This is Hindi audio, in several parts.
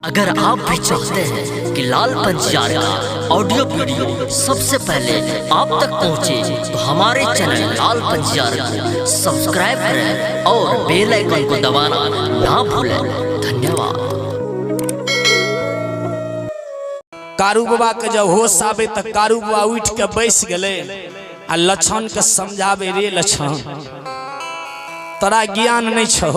अगर आप भी चाहते हैं कि लाल पंचार का ऑडियो वीडियो सबसे पहले आप तक पहुंचे, तो हमारे चैनल लाल पंचार को सब्सक्राइब करें और बेल आइकन को दबाना ना भूलें। धन्यवाद। कारू बाबा के जब होश आवे तो कारू बाबा उठ के बैस गए आ लक्षण के समझावे, रे लक्षण तोरा ज्ञान नहीं छो।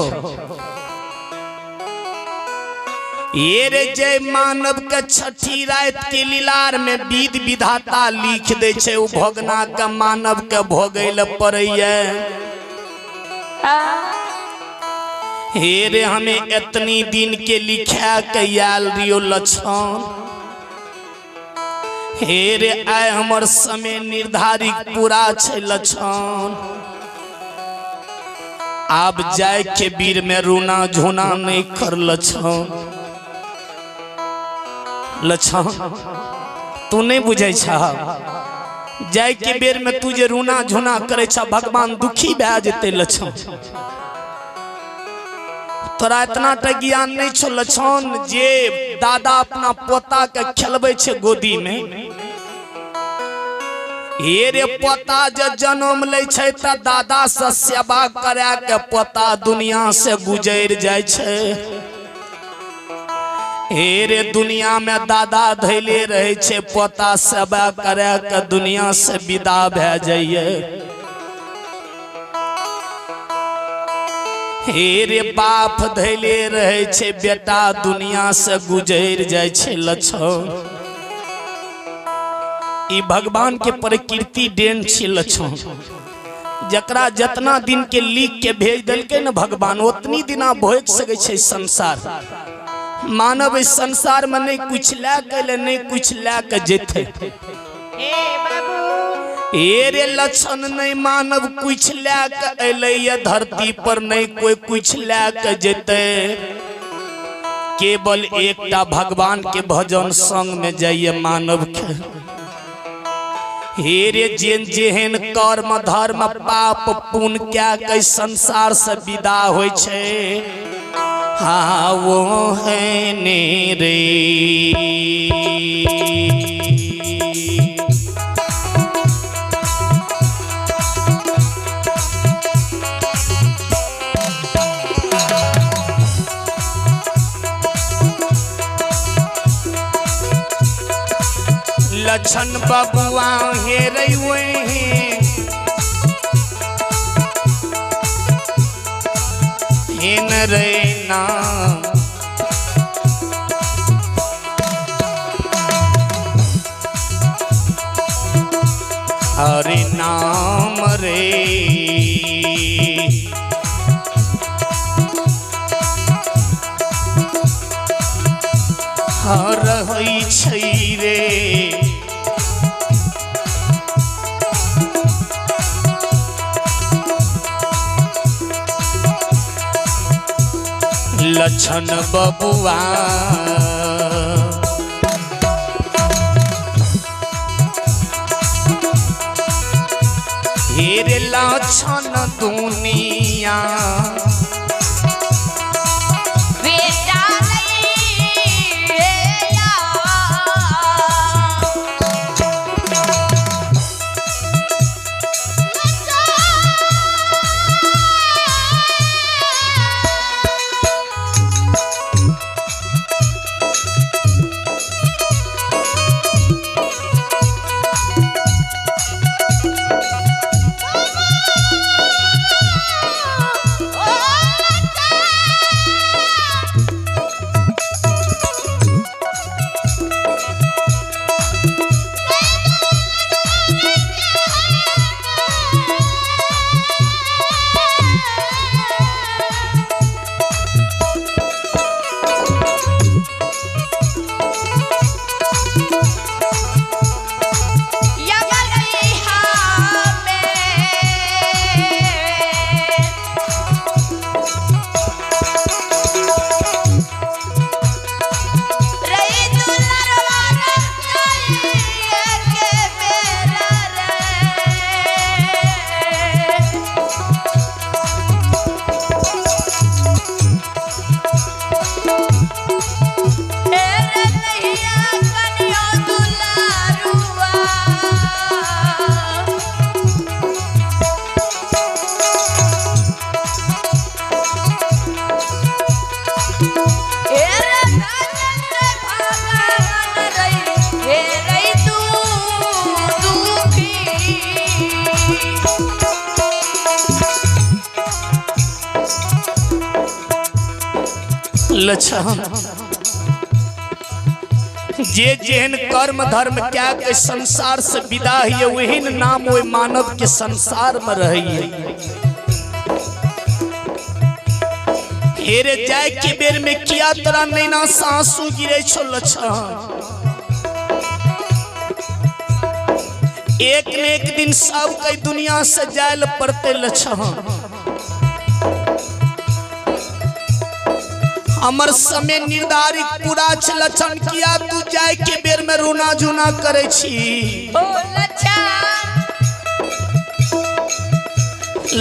ये रे जय मानव के छठी रात के लीलार में विध विधाता लिख दे छे, उ भोगना के मानव के भोगैल पड़ैया। हे रे हमें इतनी दिन के लिखा के आयल रियो लक्षण। हे रे आय हमर समय निर्धारित पूरा छे लक्षण। आप जाय के बीर में रोना झोना नहीं कर लक्षण। लक्षण तू नहीं बुझे छा, जाय के बेर में तुझे रोना झोना करे छा, भगवान दुखी भै जेते लक्षण। तोरा इतना टा ज्ञान नहीं छो लक्षण, जे दादा अपना पोता के खेलबे छे गोदी में। ये रे पोता जे जन्म ले छे त दादा से सेवा करे के पोता दुनिया से गुजर जाय छे। हे रे दुनिया में दादा धैले रहे छे, पोता सेवा करे के दुनिया से विदा भै जाइए। हे रे बाप धैले रहे छे, बेटा दुनिया से गुजर जाय छे लक्षण। ई भगवान के प्रकृति देन छे लक्षण। जकरा जितना दिन के लिख के भेज देलके न भगवान, उतनी दिना भोग सके छे संसार। मानव इस संसार में नहीं कुछ लाके नहीं कुछ लाके जेते। ए रे लक्षण नहीं मानव कुछ लाके अले ये धरती पर, नहीं कोई कुछ लाके जेते। केवल एकटा भगवान के भजन संग में जाइए मानव के। हे रे जेन जेहन कर्म धर्म पाप पुण्य क्या के संसार से विदा होय छे, हाँ वो है रे। लक्षण बबुआ हे रही हेन रैना। हरि नाम रे हर होइ छै रे। लक्षण बबुआ हे रे लक्षण दुनिया Oh लक्षण जे जेहन कर्म धर्म क्या के संसार से विदा है वही नाम वो मानव के संसार में रही हेरे जाए के बेर में किया तरह नैना सासू गिरे छो लक्षण एक न एक दिन सब कई दुनिया से जायल पड़ते लक्षण हमर समय निर्धारित पूरा लक्षण किया तू जाए के बेर में रोना जुना करे छी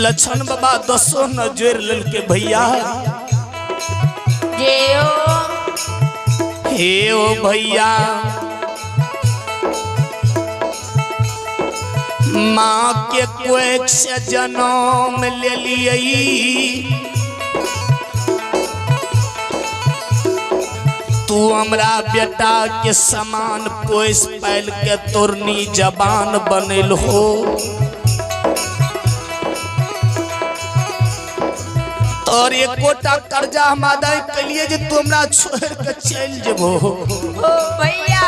लक्षण बाबा दसो न जोड़ ललके भैया हे ओ भैया माँ के कोख से जन्म ले लिये तू हमरा बेटा के समान पोस पाल के तोरनी जबान बनल हो तोर एकोटा कर्जा हम अदा कलिए जे तू हमरा छोड़ के चल जेबो भैया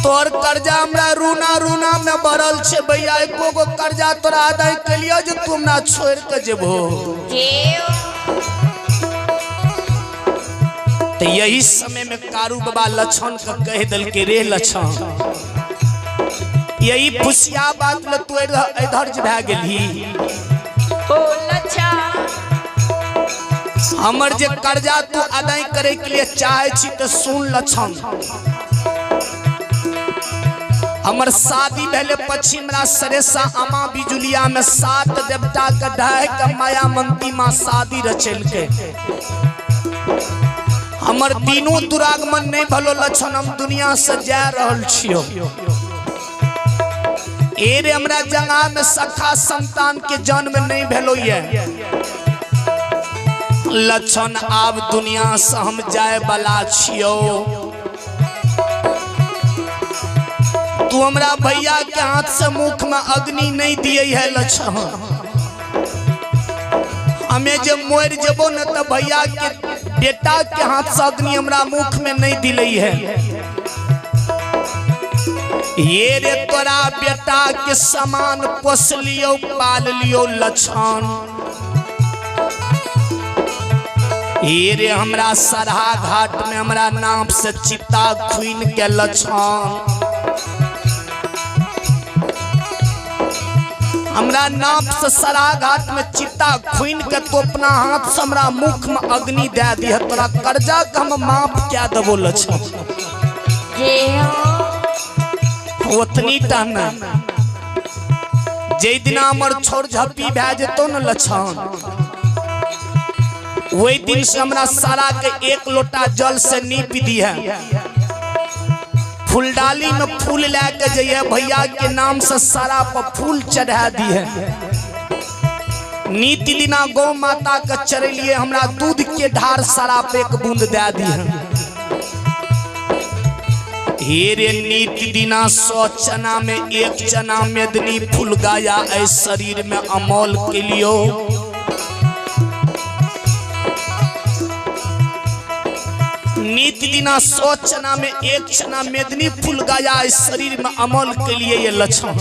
तोर कर्जा हमरा रूना रूना में भरल छे भैया एको गो कर्जा तोरा अदा कलिए जे तू हमरा छोड़ के जेबो तो यही समय में कारू बाबा लक्षण का कह दल के रे लक्षण यही फुसिया बात ल तू इधर भै गेली हमर जे कर्जा तू अदा करे के लिए चाहे छी तो सुन लक्षण हमर शादी भेले पछी हमरा सरेसा अमा बिजुलिया में 7 देवता के ढाई के माया मंती मां शादी रचल के हमर तीनों दुरागमन नहीं भलो लक्षण हम दुनिया से जा रहल छियो एरे हमरा जंगा में सखा संतान के जन्म नहीं भेलो ये लक्षण आब दुनिया से हम जाए वाला छियो तू हमरा भैया के हाथ से मुख में अग्नि नहीं दिए है लक्षण हमें जब मोर जेबो न तो भैया के बेटा के हाथ से अग्नि हमरा मुख में नहीं दिलई है ये रे तोरा बेटा के समान पोस लियो पाल लियो लक्षण ये रे हमरा सरहा घाट में हमरा नाम से चिता खुइन के लक्षण हमरा नाम से सरा घाट में चिता खुइन के तो अपना हाथ से हमरा मुख में अग्नि दे दिया तोरा कर्जा के हम माफ क्या देबो लक्षण ओतनी टहना जे दिन हमर छोड़ झपी भै जेतो न लक्षण वही दिन से हमरा सारा के 1 लोटा जल से नीप दिया फूलडाली में फूल लेके जाइए भैया के नाम से सारा पर फूल चढ़ा दिए नीति दिना गौ माता के चढ़ेलिए हमरा दूध के धार सारा पे 1 बूंद दे दिए हेरे नीति दिना 100 चना में 1 चना मेदनी फूल गाया ऐ शरीर में अमोल के लियो नीति दिना 100 चना में 1 चना मेदनी फूल गाया इस शरीर में अमल के लिए ये लक्षण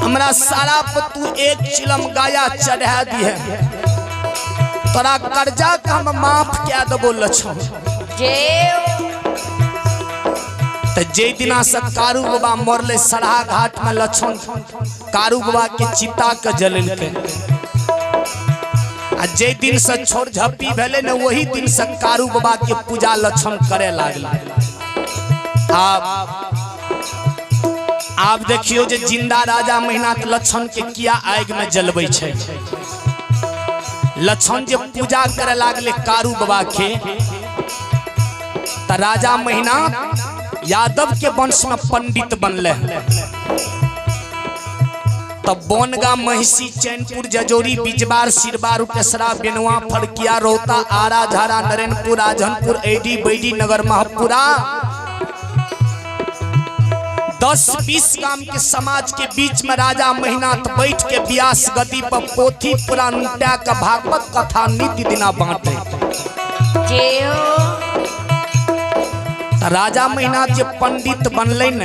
हमरा सारा पर तू 1 चिलम गाया चढ़ा दिए तोरा कर्जा का हम माफ क्या देबो लक्षण तो जे दिना से कारू बाबा मरले सरहा घाट में लक्षण कारू बाबा के चिता के जलल के आ जे दिन से छोड़ झपी भेले न वही दिन से कारू बाबा के पूजा लक्षण करे लागल आप देखियो जे जिंदा राजा महिनाथ लक्षण के किया आग में जलबै छै लक्षण जे पूजा करे लागले कारू बाबा के त राजा महिनाथ यादव के वंश में पंडित बनले तब बोनगा महिषी चैनपुर जजोरी बिजबार सिरबार उटेसरा बेनवा फड़किया रोहता आरा झारा नरेनपुर राजनपुर एडी बैडी नगर महपुरा 10-20 गांव के समाज के बीच में राजा महिनाथ बैठ के व्यास गद्दी पर पोथी पुराण उल्टा का भागवत कथा नित्य दिना बांटे। राजा महिनाथ जे पंडित बनले न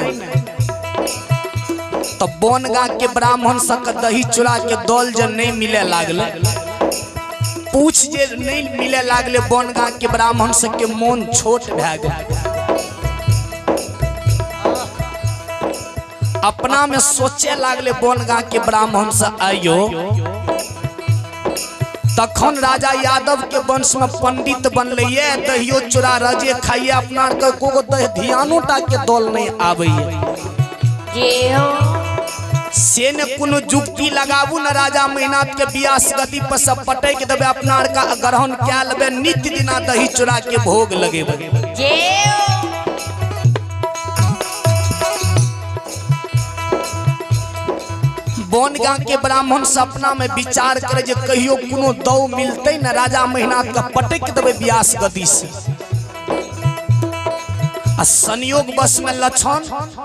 तो बनगा के ब्राह्मण सब दही चूड़ा के दौल जे नहीं मिले लागले, पूछ जे नहीं मिले लागले, बनगा के ब्राह्मण सब के मन छोट भए गए। अपना में सोचे लागले बनगा के ब्राह्मण से आयो। तखन राजा यादव के वंश में पंडित बनले, दहियो चूड़ा रजे खाइए, अपना को ध्यानो टा के दौल नहीं आवे से ने कोनो जुक्ति लगाबू न। राजा महिनाथ के व्यास गद्दी पर सब पटक देवे, अपना का ग्रहण क्या लेवे, नित्य दिना दही चूड़ा के भोग लगेबे। बनगा के ब्राह्मण सपना में विचार करे जे कहियो कोनो दौ मिलते न, राजा महिनाथ का पटक देवे व्यास गद्दी से। आ संयोग बस में लक्षण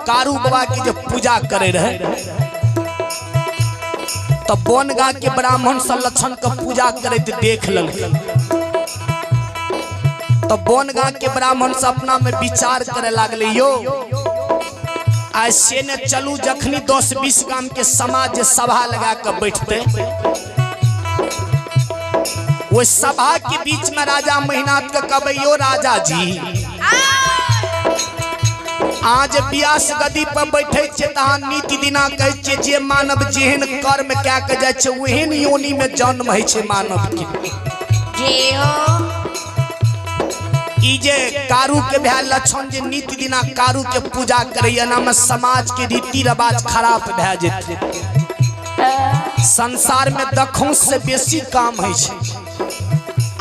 कारू बाबा की जो पूजा करे रहे, तो बनगा के ब्राह्मण सब लक्षण का पूजा करे देख ललके। तो बनगा के ब्राह्मण सपना में विचार करे लागले, यो ऐसे ने चलू जखनी 10-20 गांव के समाज सभा लगा कर बैठते, वो सभा के बीच में राजा महिनाथ का कहबे, यो राजा जी आज व्यास गद्दी पर बैठे छे तहां नीति दिना कहे छे जे मानव जेहन कर्म क्या के जाय छे ओहन योनि में जन्म है छे मानव के। ई जे कारू के भय लक्षण जे नीति दिना कारू के पूजा करैया ना में समाज के रीति रिवाज खराब भय जेते। संसार में दखों से बेसी काम है छे।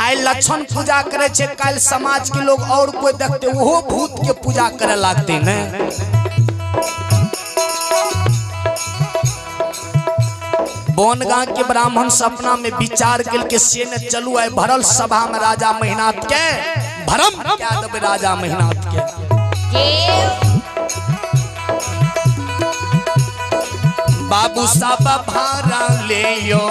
आई लक्षण पूजा करे छे, कल समाज के लोग और कोई देखते वो भूत के पूजा करे लागते न। बनगा के ब्राह्मण सपना में विचार के से ने चलू आए भरल सभा में राजा महिनाथ के भरम क्या देबे राजा महिनाथ के। बाबू साहब भारा ले यो,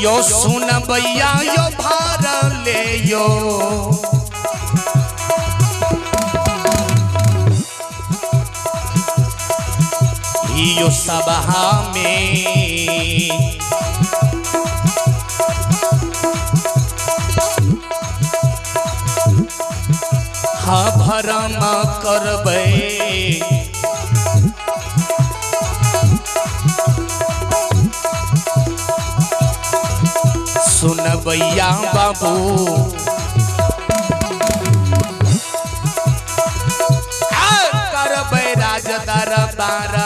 यो सुन भैया यो भार ले यो, यो सभा में हा भरम करबे, सुन भैया बाबू करबे राज दरबार,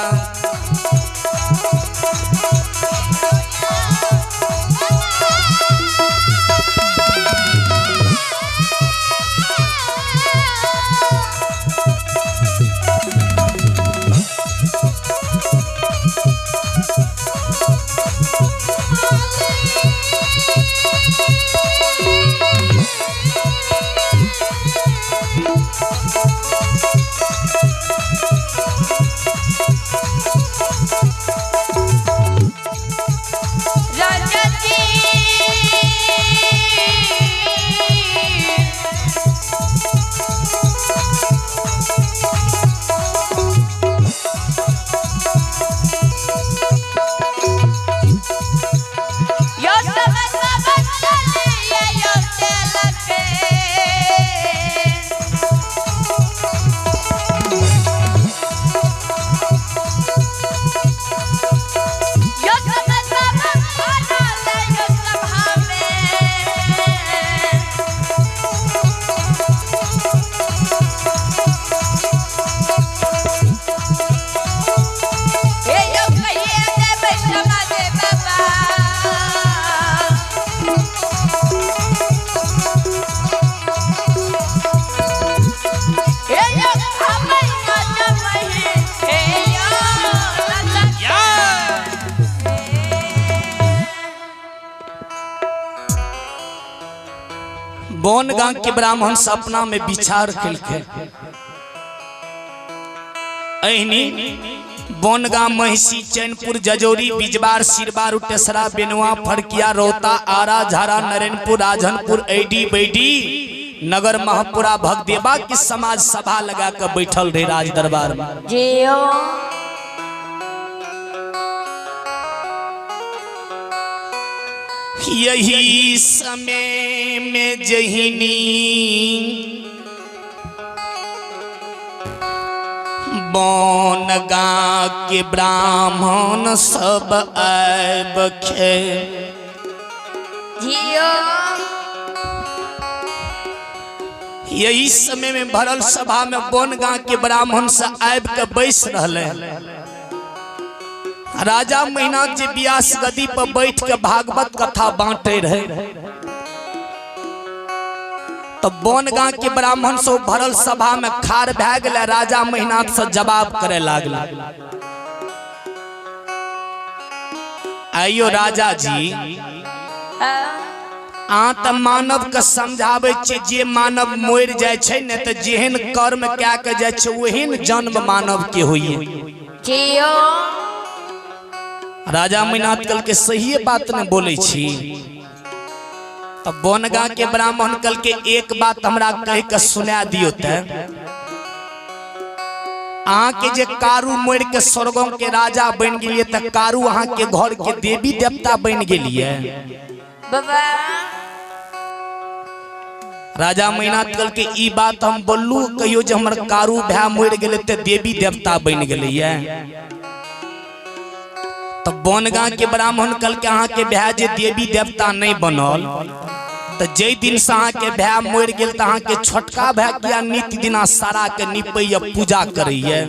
बनगांव के ब्राह्मण से अपना में विचार कलके। अहिनी बनगांव, महिषी, चैनपुर, जजोरी, बिजबार, सिरबार, उटेसरा, बेनुआ, फड़किया, रोहता, आरा, झारा, नरेनपुर, राजनपुर, एडी बैडी, नगर, महपुरा, भगदेवा की समाज सभा लगा कर बैठल रहे राज दरबार में। यही समय में जहिनी बनगांव के ब्राह्मण सब आब खे। यही समय में भरल सभा में बनगांव के ब्राह्मण से आब के बैस रहले। राजा महिनाथ जी व्यास गद्दी पर बैठ के भागवत कथा बांटे रहे। तो बनगांव के ब्राह्मण से भरल सभा में खार भै गए। राजा महिनाथ से जवाब करे लागल। आइयो राजा जी, आ मानव के समझावे छे, जे मानव मर जाय छे ने तो जेहन कर्म क्या के जाय छे वहीन जन्म मानव के होइए। राजा महिनाथ कल के सही बात ने बोले छी। तब बनगांव के ब्राह्मण कल के एक बात हमरा कह के सुना दियो। अहाँ के जे कारू मर के स्वर्गों के राजा बन गेलिए त कारू अहाँ के घर के देवी देवता बन गेलिए। राजा महिनाथ कल के ई बात हम बोलू कहियो जे हमर कारू भै मर गेले त देवी देवता बन गेलिए। तो बनगांव के ब्राह्मण कल के अहाँ के भै जे देवी देवता नहीं बनल तो जे दिन से अहाँ के भै मर गेल त अहाँ के छोटका भै किया नित्य दिना सारा के निपैया पूजा करैया।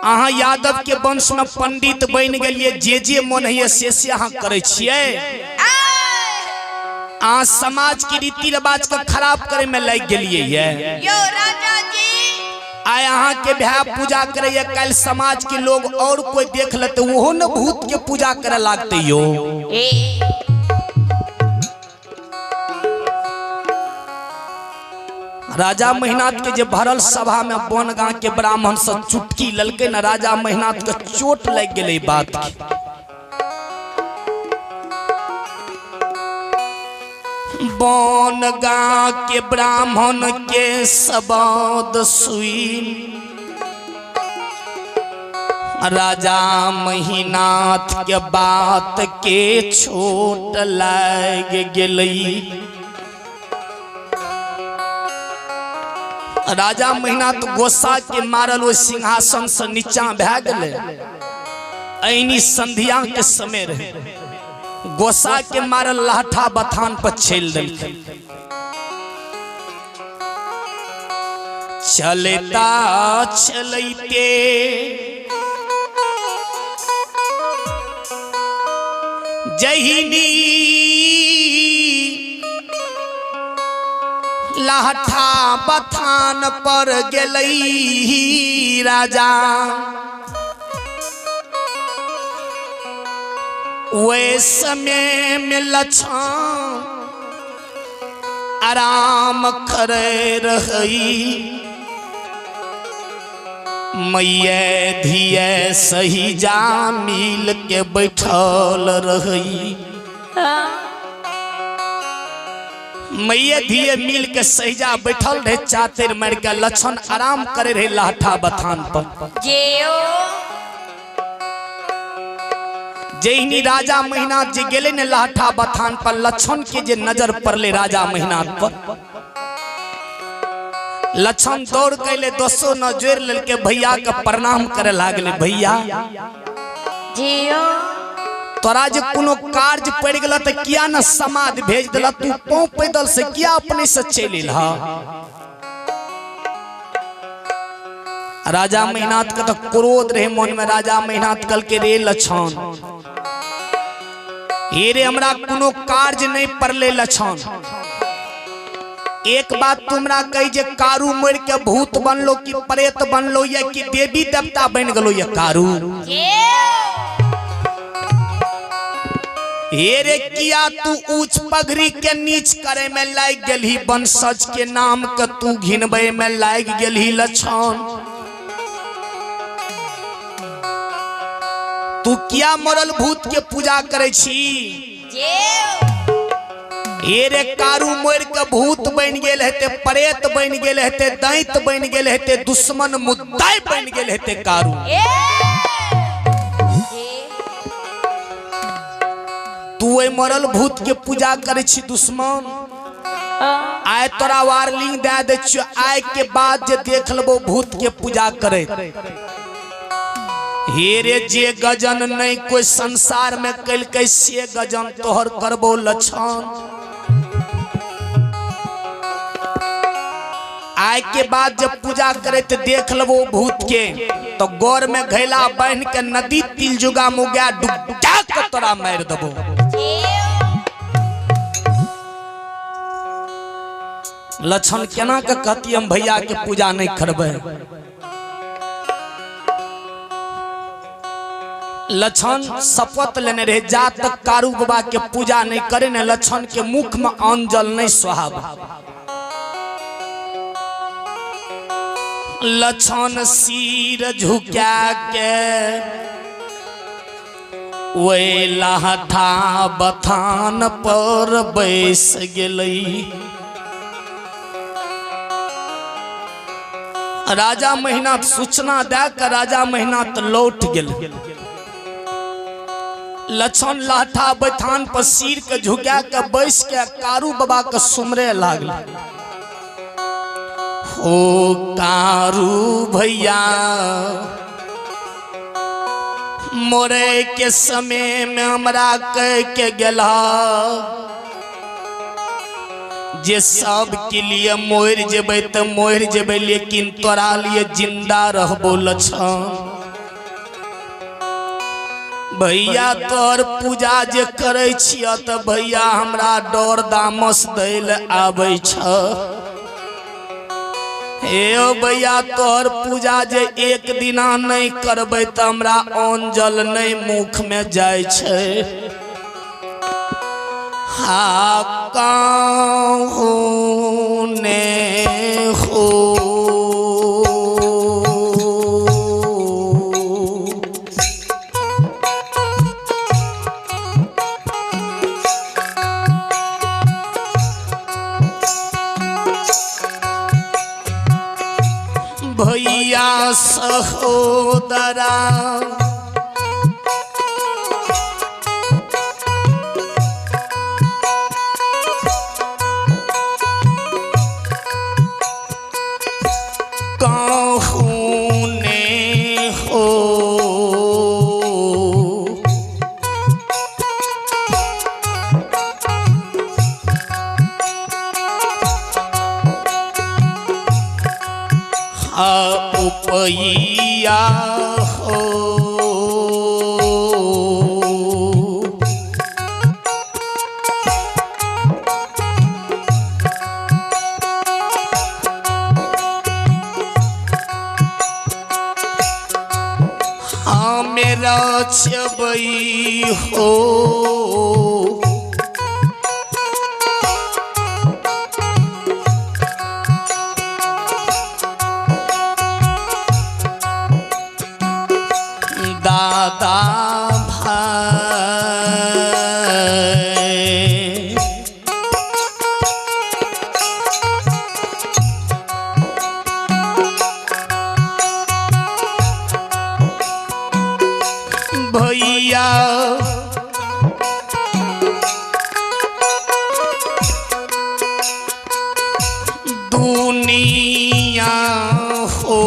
अहाँ यादव के वंश में पंडित बन गेलिए, जे मन है से अहाँ करे छिए। अहाँ समाज के रीति रिवाज के खराब करे में लग गेलिए। आय अहाँ के भै पूजा करे, कल समाज के लोग और कोई देख लेते वो न भूत के पूजा करे लागते यो। राजा महिनाथ के जे भरल सभा में बनगांव के ब्राह्मण से चुटकी ललके न, राजा महिनाथ के चोट लग गई बात की। बनगांव के ब्राह्मण के शब्द सुई राजा महिनाथ के बात के छोट लग गई। राजा महिनाथ गोसा के मारल वो सिंहासन से नीचा भै गए। ऐनी संध्या के समय रहे, गोसा के मारल लाठा बथान पर छेल दिल। चलता चलते जहिनी लाठा बथान पर गेलई राजा, वे समय में लछन आराम करे रही। मैये धिये सही जा मिल के बैठल रही। मैये धिये मिल के सही जा बैठल रहे। चातिर मर के लछन आराम करे रहे लाठा बथान पर। जैनी राजा महिनाथ जी गेले ने लाठा बथान पर, लछन के जे नजर पड़ले राजा महिनाथ पर, लछन दौड़ कैले दोसो न जोड़ लेके भैया के प्रणाम करे लागले। भैया तोरा जे कोनो कार्य पड़ गला त किया न समाद भेज दिला, तू पांव पैदल से किया अपने से चल इला। राजा महिनाथ का तो क्रोध रहे मन में। राजा महिनाथ कल के रे लछन, ये रे हमरा कोनो कार्य नहीं पड़ले लछन, एक बात तुमरा कही जे कारू मर के भूत बनलो कि प्रेत बनलो या कि देवी देवता बन गलो या कारू। हे रे किया तू ऊंच पगड़ी के नीच करे में लाग गेलही, वंशज के नाम के तू घिनबे में लाग गेलही लक्षण। तू किया मरल भूत के पूजा करे छी। हे रे कारू मोर के भूत बन गेल हेते, प्रेत बन गेल हेते, दैत बन गेल हेते, दुश्मन मुद्दाई बन गेल हेते कारू। तू ए मरल भूत के पूजा करे छी दुश्मन। आय तोरा वार्निंग दे दे छियो, आय के बाद जे देख लेबो भूत के पूजा करे। हे रे जे गजन नहीं कोई संसार में कल कैसे गजन तोहर करबो लक्षण। आय के बाद जब पूजा करे तो देख लबो भूत के, तो गौर में घैला बहन के नदी तिल जुगा मुगा डुबा के तोरा मार देबो। लक्षण केना के कहती हम भैया के पूजा नहीं करबे। लक्षण शपथ लेने रहे जा तक कारू बाबा के पूजा नहीं करे ने लक्षण के मुख में अन्न जल नहीं सुहाब। लक्षण सिर झुका के वे लाठा बथान पर बैस गेलई। राजा मेहनत सूचना दे के राजा मेहनत लौट गेल। लक्षण लाठा बथान पर सिर के झुका के बैस के कारू बाबा के सुमरे लागल। ओ कारू भैया मोरे के समय में हमरा कह के गेला जे सब के लिए मोर जेबे तो मोर जेबे, लेकिन तोरा लिए जिंदा रहबो लक्षण। भैया तोर पूजा जे करे छिया तो भैया हमरा डर दामस दैल आबै छ। हे भैया तोहर पूजा जे एक दिना नहीं करबै तो हमरा अन्न जल नहीं मुख में जाय छै। हा कहूँ ने हो भैया सहोदरा कहूँ ने हो उपैया हो मेरा छबई हो दादा भाई भैया दुनिया हो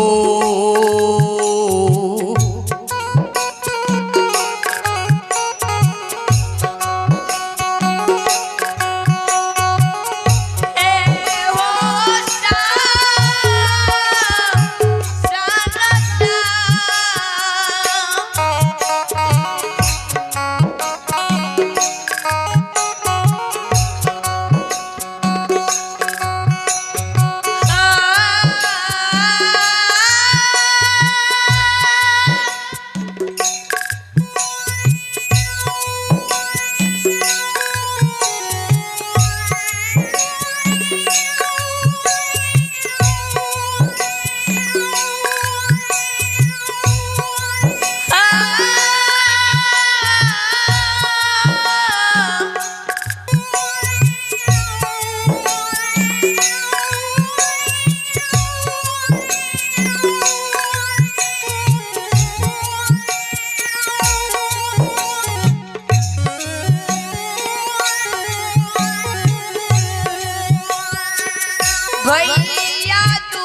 भैया तू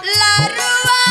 लरुआ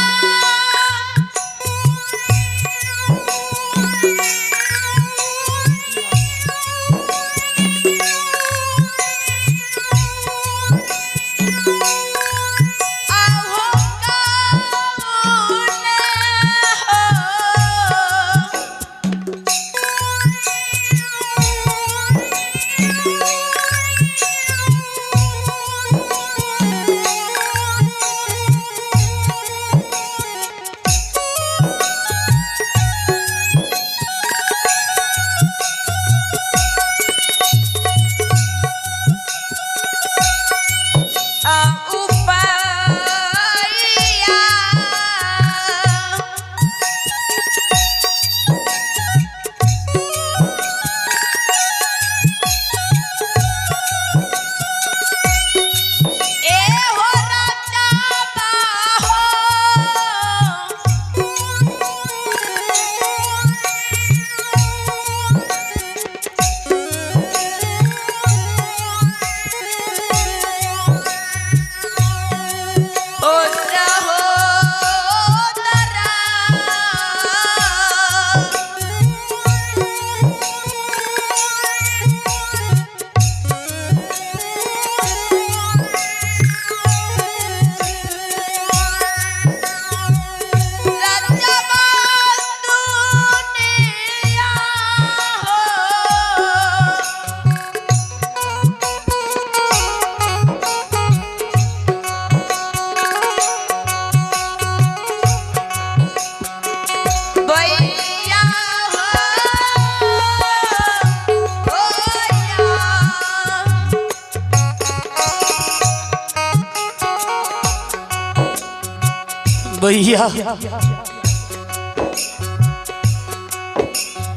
भैया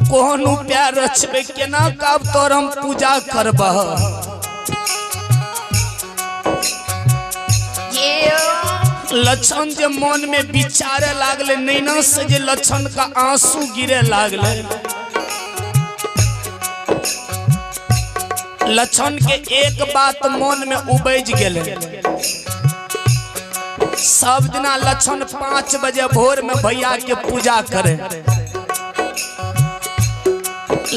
कोहनु प्यार रचबे केना कब तोर हम पूजा करबा लक्षण जे मन में विचारे लागले नैना से जे लक्षण का आंसू गिरे लागले लक्षण के एक बात मन में उबज गेले सब दिना लक्षण 5 बजे भोर में भैया के पूजा करे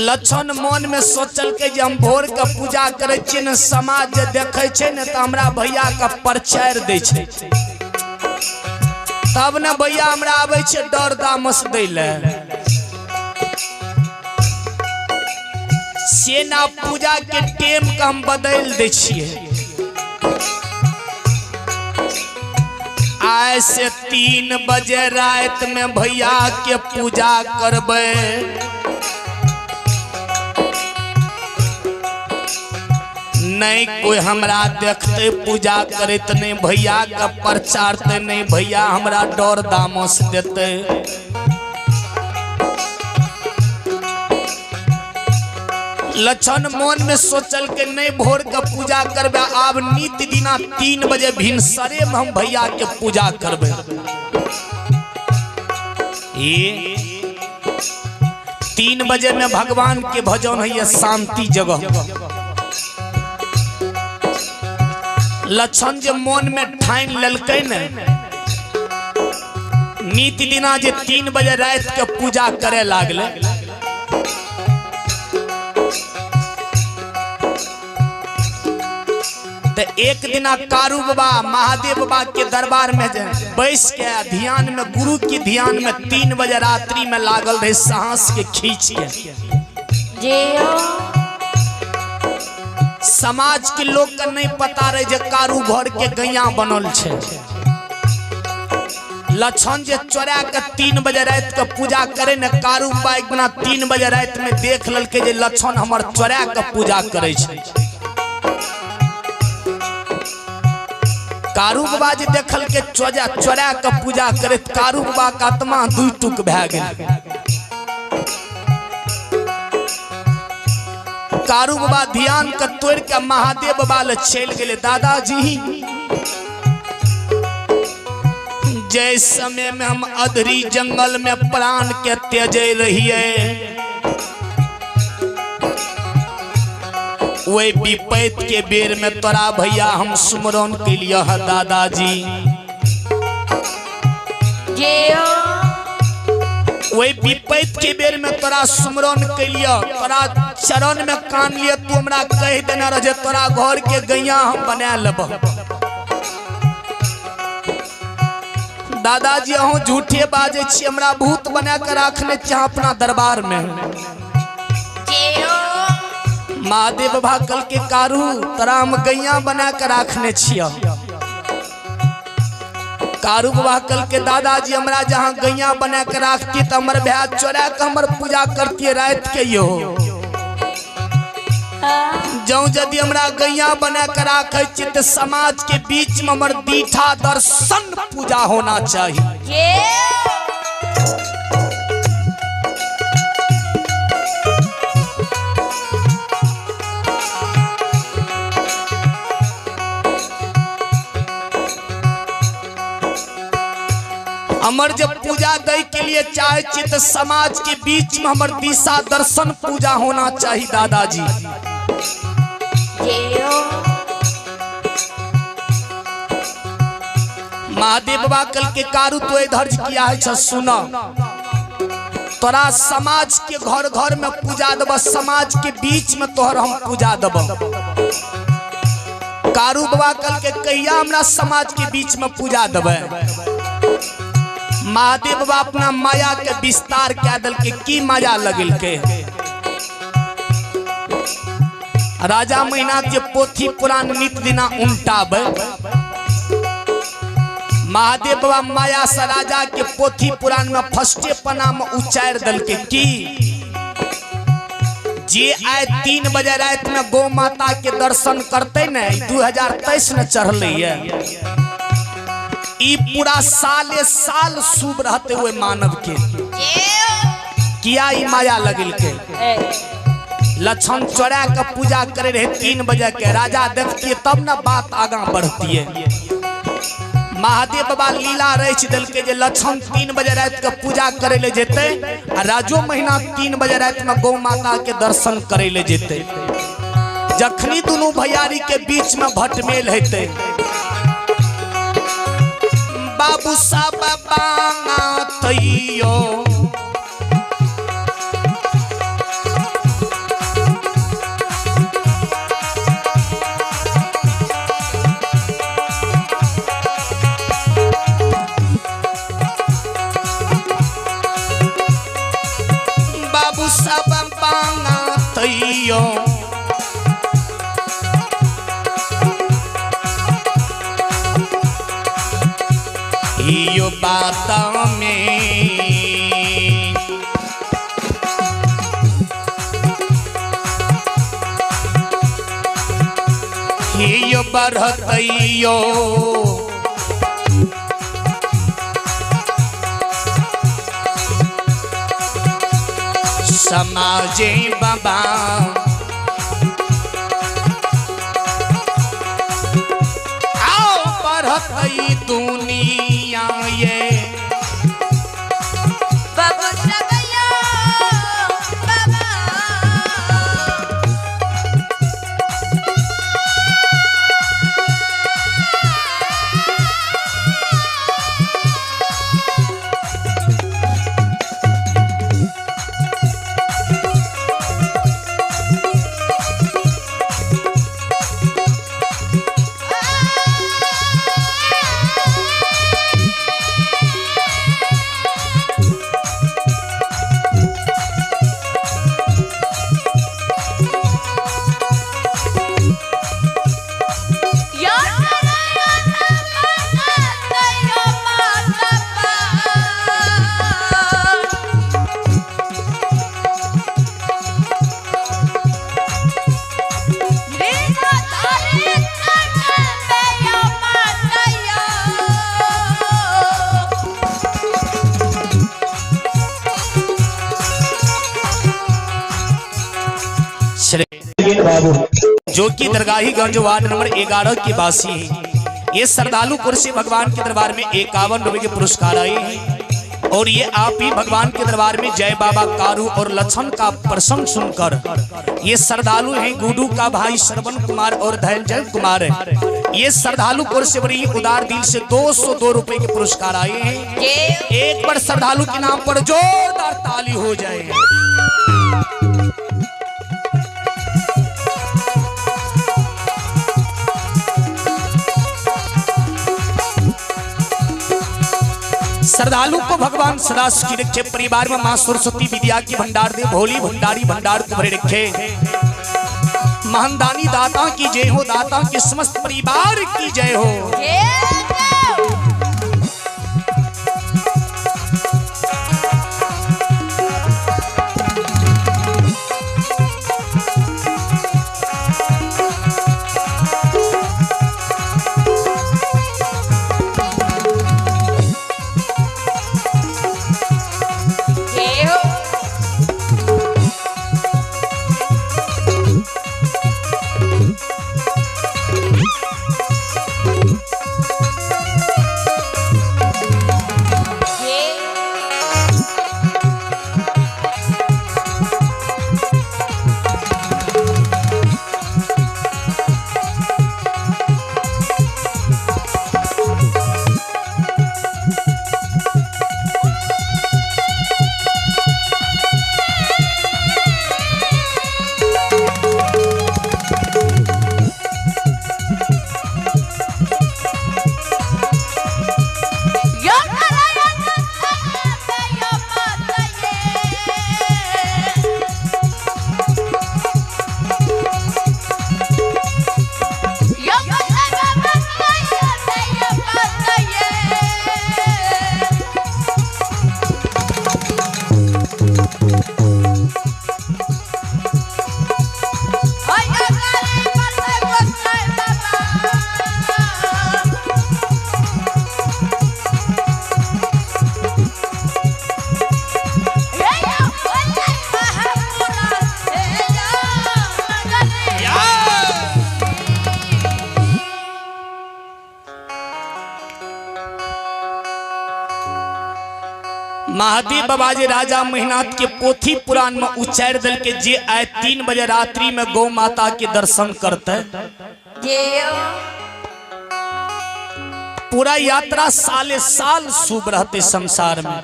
लक्षण मन में सोचल के जे हम भोर के पूजा करे छियै न समाज जे देखे छै न त हमरा भैया का प्रचार दै छै तब न भैया हमरा आबै छै डर दामस दै ले सेना पूजा के टेम के हम बदल दै छियै आज से 3 बजे रात में भैया के पूजा करबे नहीं कोई हमरा देखते पूजा करते नहीं भैया का प्रचारते नहीं भैया हमरा डर दामस देते लक्षण मन में सोचल के नहीं भोर के पूजा करबे आब नित्य दिना 3 बजे भिनसरे में हम भैया के पूजा करबे 3 बजे में भगवान के भजन है शांति जगह लक्षण जे मन में ठान ललकै न नित्य दिना जे 3 बजे रात के पूजा करे लागले तो एक दिना कारू बाबा महादेव बाबा के दरबार में बैस के ध्यान में गुरु की ध्यान में 3 बजे रात्रि में लागल रहे सांस के खींच के समाज के लोग के नहीं पता रहे जे कारू घर के गैया बनल छे लक्षण जे चोरा के 3 बजे रात के पूजा करे न कारू बाबा एक दिना 3 बजे रात में देख ललके जे लक्षण हमर चोरा के पूजा करे छे कारू बाबा जे देखल के चोरा के पूजा करे कारू बाबा का आत्मा 2 टुक भै गेल कारू बाबा ध्यान के तोड़ के महादेव बाबा ले चल गेले दादाजी जय समय में हम अधरी जंगल में प्राण के त्याजे रहिए वही विपैत के बेर में तोरा भैया हम सुमरन के लिए है दादाजी। वही विपैत के बेर में तोरा सुमरन के लिए तोरा चरण में कान लिए तू हमरा कह देना रहे तोरा घर के गैया हम बना लेब। दादाजी अहूँ झूठे बाजे छी, हमरा भूत बना के रखने चाह अपना दरबार में। महादेव बाबा कल के कारू तोरा हम गैया बना के रखने छिया। कारू बाबा कल के दादाजी हमरा जहाँ गैया बना के रखती तो हमर भैया चोरा के हमर पूजा करती रात के यो। जो यदि हमरा गैया बना के रखे छी तो समाज के बीच में हमर दीठा दर्शन पूजा होना चाहिए। हमर जब पूजा दे के लिए चाहे छी तो समाज के बीच में हमर दिशा दर्शन पूजा होना चाहिए दादाजी। महादेव बाबा कल के कारू तो इधर किया है सुना, तोरा समाज के घर घर में पूजा देव, समाज के बीच में तोहर हम पूजा देव। कारू बाबा कल के कहिया हमरा समाज के बीच में पूजा देवे। महादेव बाबा अपना माया के विस्तार क्या दल के की माया लगल के राजा महीना के पोथी पुराण नित दिना उल्टाबे। महादेव बाबा माया से राजा के पोथी पुराण में फर्स्टे पना में उच्चार दल के की जे आए 3 बजे रात में गौ माता के दर्शन करते न 2023 में चढ़ले है। ई पूरा साले साल शुभ रहते हुए मानव के किया ई माया लगल के लक्षण चोरा के पूजा करे रहे 3 बजे के राजा देखती तब ना बात आगा बढ़ती है। महादेव बाबा लीला रच दिल के जे लक्षण 3 बजे रात के पूजा करे ले जेते आ राजो महीना 3 बजे रात में गौ माता के दर्शन करे ले जेते। जखनी दोनों भैयारी के बीच में भटमेल हेते बाबू सब बांगा तैयो बाबू सब बांगा तैयो यो बात में यो बढ़तैयो समाजे बाबा आओ बढ़तई दुनिया ये बाबा सबैया बाबा जो कि दरगाहीगंज वार्ड नंबर 11 की वासी है। ये श्रद्धालु कुर्सी भगवान के दरबार में 51 रुपए के पुरस्कार आए हैं। और ये आप ही भगवान के दरबार में जय बाबा कारू और लक्षण का प्रसंग सुनकर ये श्रद्धालु हैं गुडू का भाई श्रवण कुमार और धनंजय कुमार है। ये श्रद्धालु को से बड़ी उदार दिल से 202 रुपए के पुरस्कार आए हैं। एक बार श्रद्धालु के नाम पर जोरदार ताली हो जाए। श्रद्धालु को भगवान सदा सुखी रखे, परिवार में मां सरस्वती विद्या की भंडार दे, भोली भंडारी भंडार को भरे रखे। महानदानी दाता की जय हो, दाता के समस्त परिवार की जय हो। महादेव बाबा जी राजा महिनाथ के पोथी पुराण में उच्चार दल के जे आए 3 बजे रात्रि में गौ माता के दर्शन करते पूरा यात्रा साले साल शुभ रहते संसार में।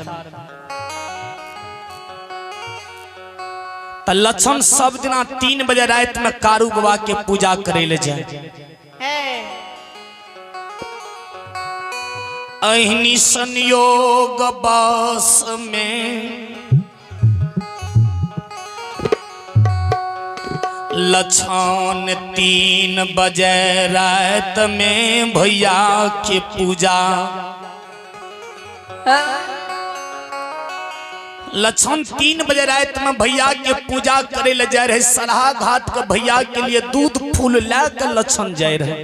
तो लक्षण सब दिना 3 बजे रात में कारू बाबा के पूजा करे ले जाए। अहिनी संयोग बस में लक्षण 3 बजे रात में भैया के पूजा। लक्षण 3 बजे रात में भैया के पूजा करे ले जा रहे। सराहा घाट के भैया के लिए दूध फूल लाकर लक्षण जा रहे।